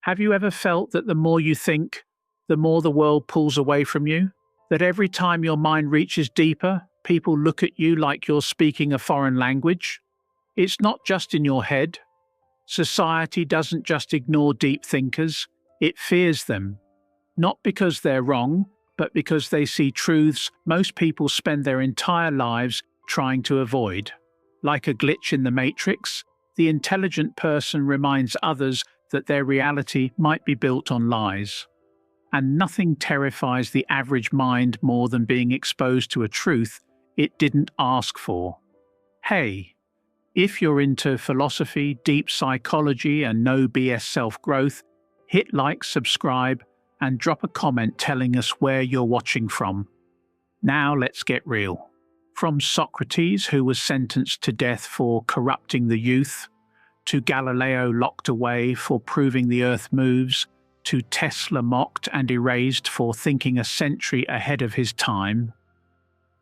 Have you ever felt that the more you think, the more the world pulls away from you? That every time your mind reaches deeper, people look at you like you're speaking a foreign language? It's not just in your head. Society doesn't just ignore deep thinkers, it fears them. Not because they're wrong, but because they see truths most people spend their entire lives trying to avoid. Like a glitch in the matrix, the intelligent person reminds others that their reality might be built on lies. And nothing terrifies the average mind more than being exposed to a truth it didn't ask for. Hey, if you're into philosophy, deep psychology, and no BS self-growth, hit like, subscribe, and drop a comment telling us where you're watching from. Now let's get real. From Socrates, who was sentenced to death for corrupting the youth, to Galileo locked away for proving the earth moves, to Tesla mocked and erased for thinking a century ahead of his time.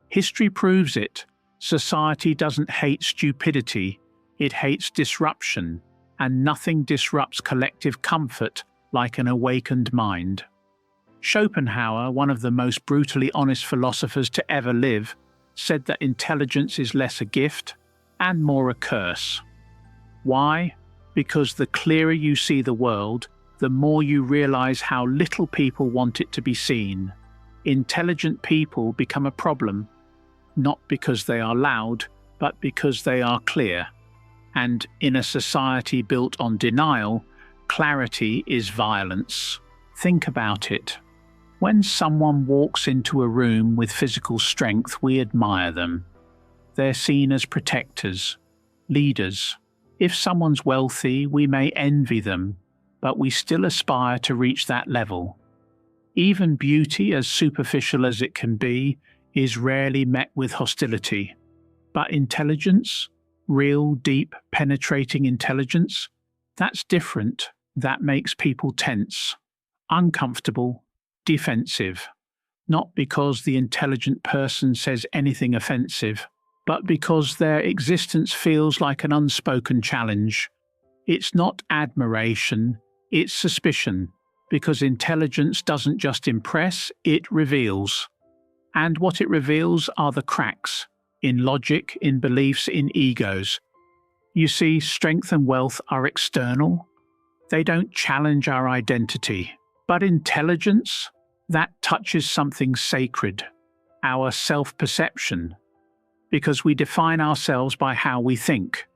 History proves it. Society doesn't hate stupidity, it hates disruption, and nothing disrupts collective comfort like an awakened mind. Schopenhauer, one of the most brutally honest philosophers to ever live, said that intelligence is less a gift and more a curse. Why? Because the clearer you see the world, the more you realize how little people want it to be seen. Intelligent people become a problem, not because they are loud, but because they are clear. And in a society built on denial, clarity is violence. Think about it. When someone walks into a room with physical strength, we admire them. They're seen as protectors, leaders. If someone's wealthy, we may envy them, but we still aspire to reach that level. Even beauty, as superficial as it can be, is rarely met with hostility. But intelligence, real, deep, penetrating intelligence, that's different. That makes people tense, uncomfortable, defensive. Not because the intelligent person says anything offensive, but because their existence feels like an unspoken challenge. It's not admiration, it's suspicion, because intelligence doesn't just impress, it reveals. And what it reveals are the cracks, in logic, in beliefs, in egos. You see, strength and wealth are external. They don't challenge our identity. But intelligence, that touches something sacred, our self-perception, because we define ourselves by how we think.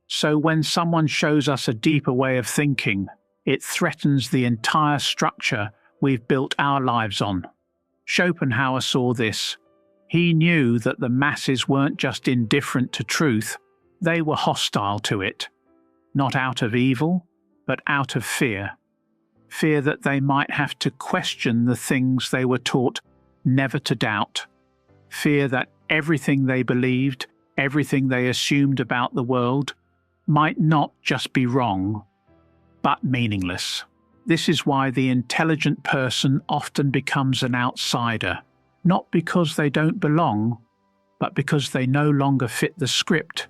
So when someone shows us a deeper way of thinking, it threatens the entire structure we've built our lives on. Schopenhauer saw this. He knew that the masses weren't just indifferent to truth, they were hostile to it. Not out of evil, but out of fear. Fear that they might have to question the things they were taught never to doubt. Fear that everything they believed, everything they assumed about the world, might not just be wrong, but meaningless. This is why the intelligent person often becomes an outsider, not because they don't belong, but because they no longer fit the script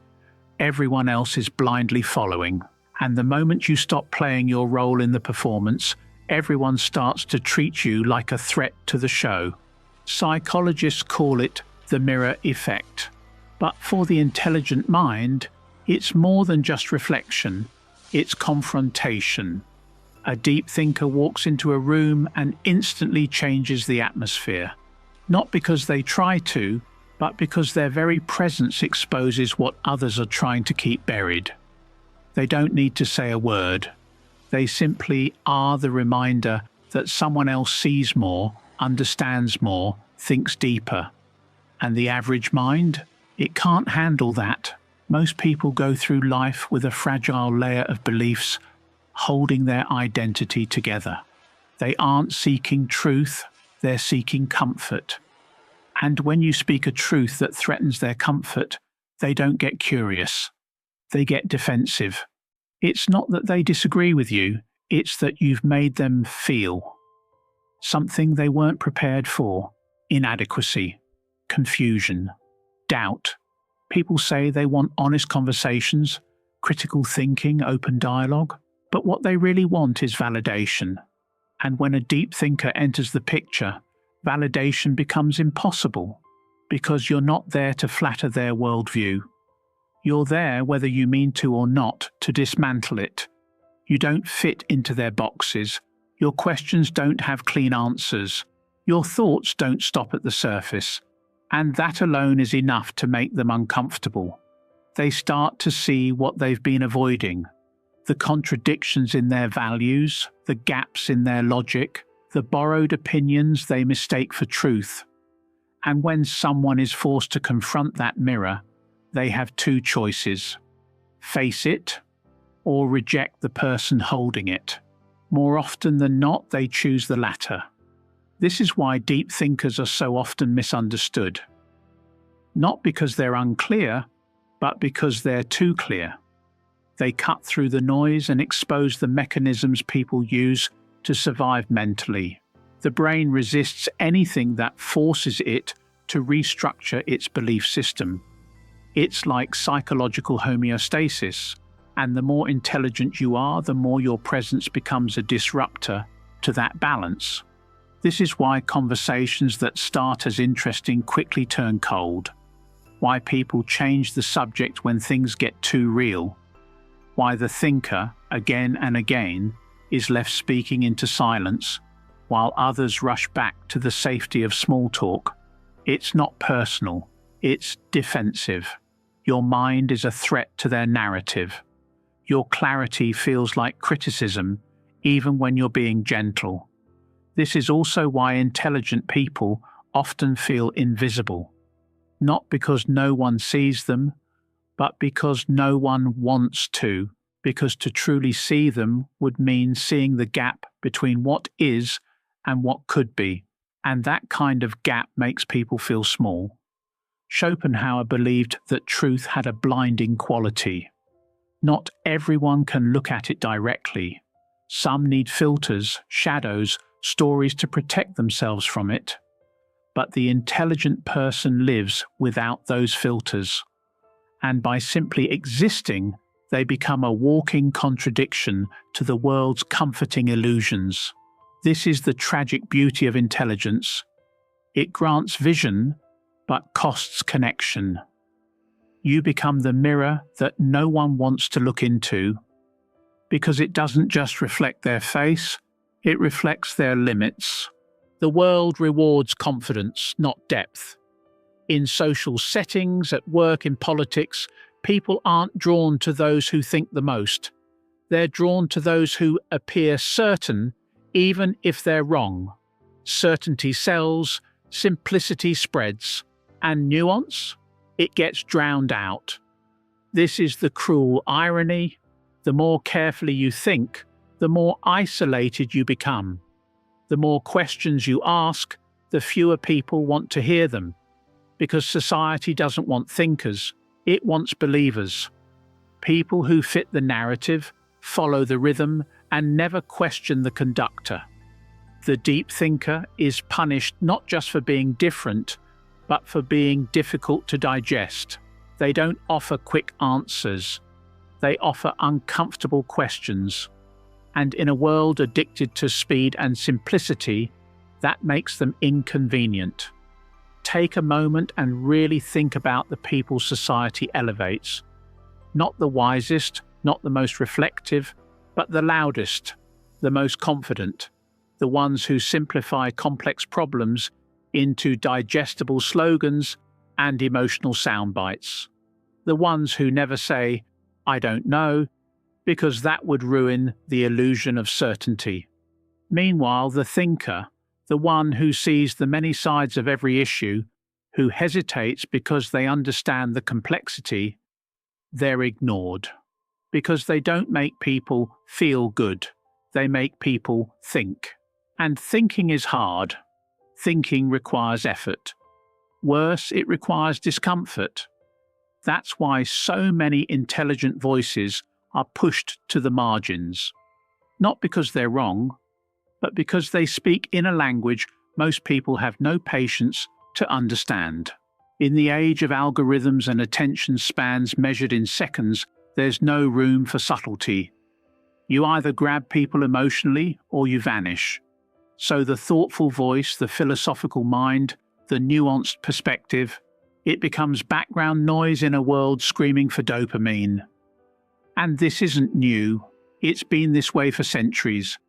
everyone else is blindly following. And the moment you stop playing your role in the performance, everyone starts to treat you like a threat to the show. Psychologists call it the mirror effect. But for the intelligent mind, it's more than just reflection, it's confrontation. A deep thinker walks into a room and instantly changes the atmosphere. Not because they try to, but because their very presence exposes what others are trying to keep buried. They don't need to say a word. They simply are the reminder that someone else sees more, understands more, thinks deeper. And the average mind? It can't handle that. Most people go through life with a fragile layer of beliefs holding their identity together. They aren't seeking truth, they're seeking comfort. And when you speak a truth that threatens their comfort, they don't get curious. They get defensive. It's not that they disagree with you, it's that you've made them feel something they weren't prepared for. Inadequacy, confusion, doubt. People say they want honest conversations, critical thinking, open dialogue. But what they really want is validation. And when a deep thinker enters the picture, validation becomes impossible, because you're not there to flatter their worldview. You're there, whether you mean to or not, to dismantle it. You don't fit into their boxes. Your questions don't have clean answers. Your thoughts don't stop at the surface. And that alone is enough to make them uncomfortable. They start to see what they've been avoiding: the contradictions in their values, the gaps in their logic, the borrowed opinions they mistake for truth. And when someone is forced to confront that mirror, they have two choices: face it or reject the person holding it. More often than not, they choose the latter. This is why deep thinkers are so often misunderstood. Not because they're unclear, but because they're too clear. They cut through the noise and expose the mechanisms people use to survive mentally. The brain resists anything that forces it to restructure its belief system. It's like psychological homeostasis, and the more intelligent you are, the more your presence becomes a disruptor to that balance. This is why conversations that start as interesting quickly turn cold. Why people change the subject when things get too real. Why the thinker, again and again, is left speaking into silence, while others rush back to the safety of small talk. It's not personal, it's defensive. Your mind is a threat to their narrative. Your clarity feels like criticism, even when you're being gentle. This is also why intelligent people often feel invisible. Not because no one sees them, but because no one wants to, because to truly see them would mean seeing the gap between what is and what could be, and that kind of gap makes people feel small. Schopenhauer believed that truth had a blinding quality. Not everyone can look at it directly. Some need filters, shadows, stories to protect themselves from it. But the intelligent person lives without those filters. And by simply existing, they become a walking contradiction to the world's comforting illusions. This is the tragic beauty of intelligence. It grants vision, but costs connection. You become the mirror that no one wants to look into, because it doesn't just reflect their face, it reflects their limits. The world rewards confidence, not depth. In social settings, at work, in politics, people aren't drawn to those who think the most. They're drawn to those who appear certain, even if they're wrong. Certainty sells, simplicity spreads, and nuance? It gets drowned out. This is the cruel irony. The more carefully you think, the more isolated you become. The more questions you ask, the fewer people want to hear them. Because society doesn't want thinkers, it wants believers. People who fit the narrative, follow the rhythm, and never question the conductor. The deep thinker is punished not just for being different, but for being difficult to digest. They don't offer quick answers. They offer uncomfortable questions. And in a world addicted to speed and simplicity, that makes them inconvenient. Take a moment and really think about the people society elevates. Not the wisest, not the most reflective, but the loudest, the most confident, the ones who simplify complex problems into digestible slogans and emotional sound bites. The ones who never say, "I don't know," because that would ruin the illusion of certainty. Meanwhile, the thinker, the one who sees the many sides of every issue, who hesitates because they understand the complexity, they're ignored. Because they don't make people feel good, they make people think. And thinking is hard. Thinking requires effort. Worse, it requires discomfort. That's why so many intelligent voices are pushed to the margins. Not because they're wrong, but because they speak in a language most people have no patience to understand. In the age of algorithms and attention spans measured in seconds, there's no room for subtlety. You either grab people emotionally or you vanish. So the thoughtful voice, the philosophical mind, the nuanced perspective, it becomes background noise in a world screaming for dopamine. And this isn't new. It's been this way for centuries.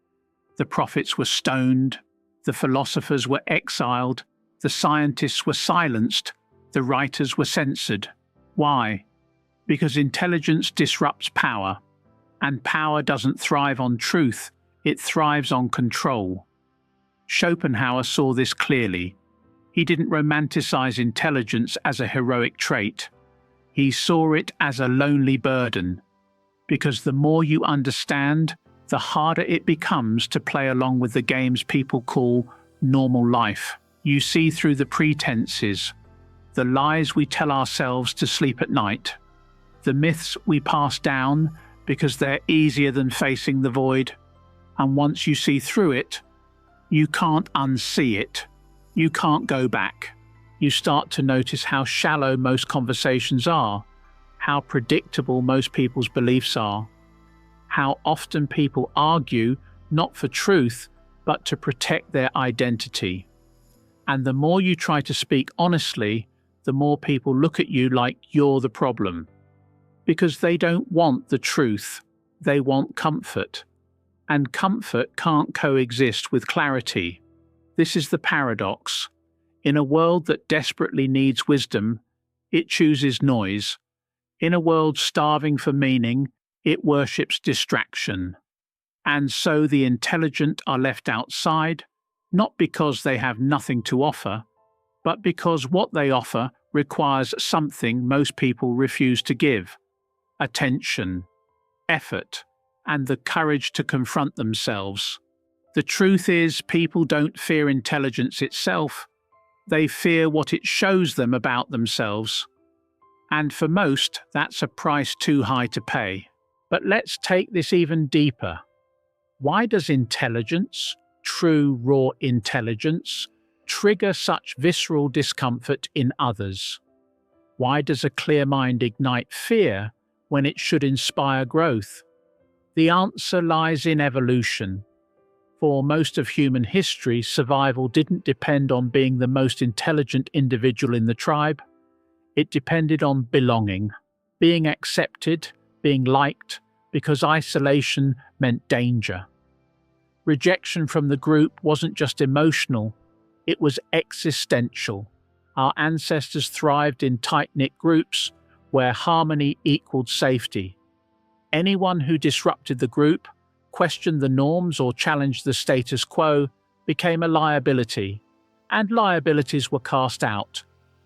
The prophets were stoned, the philosophers were exiled, the scientists were silenced, the writers were censored. Why? Because intelligence disrupts power, and power doesn't thrive on truth, it thrives on control. Schopenhauer saw this clearly. He didn't romanticize intelligence as a heroic trait. He saw it as a lonely burden. Because the more you understand, the harder it becomes to play along with the games people call normal life. You see through the pretenses, the lies we tell ourselves to sleep at night, the myths we pass down because they're easier than facing the void. And once you see through it, you can't unsee it. You can't go back. You start to notice how shallow most conversations are, how predictable most people's beliefs are, how often people argue not for truth, but to protect their identity. And the more you try to speak honestly, the more people look at you like you're the problem. Because they don't want the truth, they want comfort. And comfort can't coexist with clarity. This is the paradox. In a world that desperately needs wisdom, it chooses noise. In a world starving for meaning, it worships distraction. And so the intelligent are left outside, not because they have nothing to offer, but because what they offer requires something most people refuse to give: attention, effort, and the courage to confront themselves. The truth is, people don't fear intelligence itself, they fear what it shows them about themselves. And for most, that's a price too high to pay. But let's take this even deeper. Why does intelligence, true raw intelligence, trigger such visceral discomfort in others? Why does a clear mind ignite fear when it should inspire growth? The answer lies in evolution. For most of human history, survival didn't depend on being the most intelligent individual in the tribe. It depended on belonging, being accepted, being liked, because isolation meant danger. Rejection from the group wasn't just emotional, it was existential. Our ancestors thrived in tight-knit groups where harmony equaled safety. Anyone who disrupted the group, questioned the norms, or challenged the status quo became a liability, and liabilities were cast out.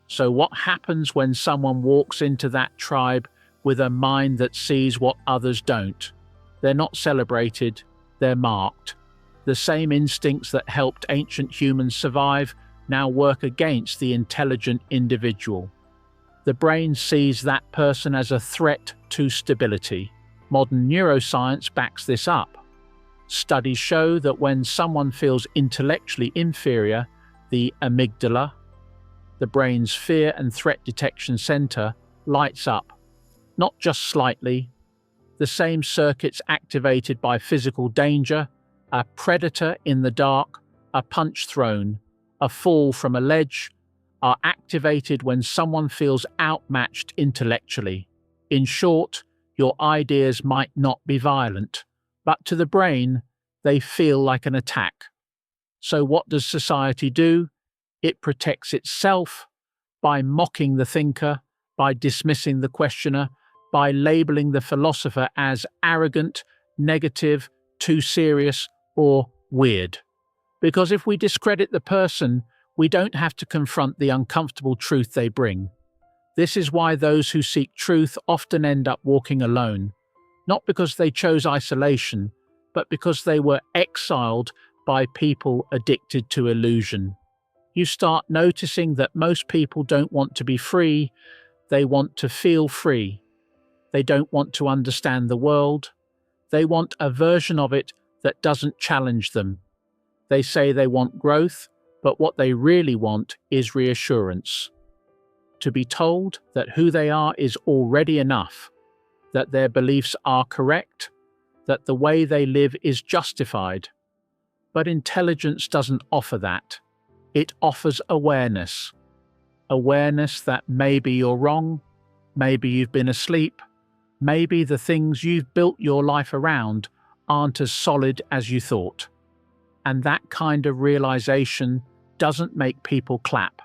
So what happens when someone walks into that tribe with a mind that sees what others don't? They're not celebrated, they're marked. The same instincts that helped ancient humans survive now work against the intelligent individual. The brain sees that person as a threat to stability. Modern neuroscience backs this up. Studies show that when someone feels intellectually inferior, the amygdala, the brain's fear and threat detection center, lights up. Not just slightly. The same circuits activated by physical danger, a predator in the dark, a punch thrown, a fall from a ledge, are activated when someone feels outmatched intellectually. In short, your ideas might not be violent, but to the brain, they feel like an attack. So what does society do? It protects itself by mocking the thinker, by dismissing the questioner, by labeling the philosopher as arrogant, negative, too serious, or weird. Because if we discredit the person, we don't have to confront the uncomfortable truth they bring. This is why those who seek truth often end up walking alone, not because they chose isolation, but because they were exiled by people addicted to illusion. You start noticing that most people don't want to be free, they want to feel free. They don't want to understand the world. They want a version of it that doesn't challenge them. They say they want growth, but what they really want is reassurance. To be told that who they are is already enough, that their beliefs are correct, that the way they live is justified. But intelligence doesn't offer that. It offers awareness. Awareness that maybe you're wrong, maybe you've been asleep, maybe the things you've built your life around aren't as solid as you thought. And that kind of realization doesn't make people clap.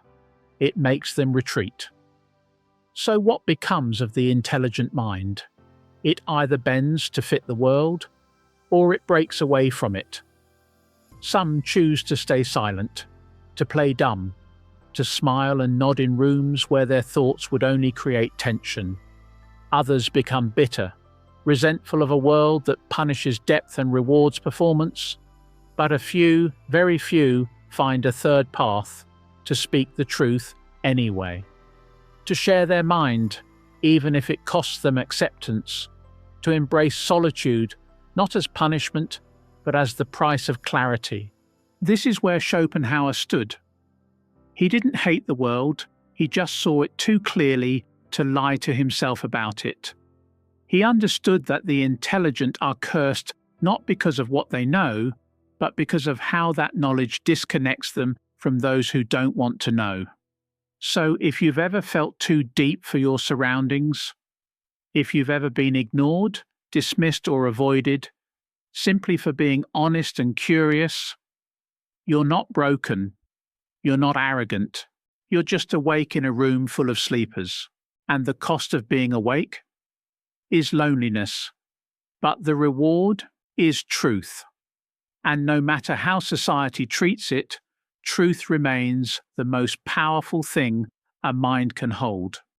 It makes them retreat. So what becomes of the intelligent mind? It either bends to fit the world, or it breaks away from it. Some choose to stay silent, to play dumb, to smile and nod in rooms where their thoughts would only create tension. Others become bitter, resentful of a world that punishes depth and rewards performance. But a few, very few, find a third path, to speak the truth anyway. To share their mind, even if it costs them acceptance. To embrace solitude, not as punishment, but as the price of clarity. This is where Schopenhauer stood. He didn't hate the world, he just saw it too clearly to lie to himself about it. He understood that the intelligent are cursed not because of what they know, but because of how that knowledge disconnects them from those who don't want to know. So if you've ever felt too deep for your surroundings, if you've ever been ignored, dismissed or avoided, simply for being honest and curious, you're not broken, you're not arrogant, you're just awake in a room full of sleepers. And the cost of being awake is loneliness, but the reward is truth. And no matter how society treats it, truth remains the most powerful thing a mind can hold.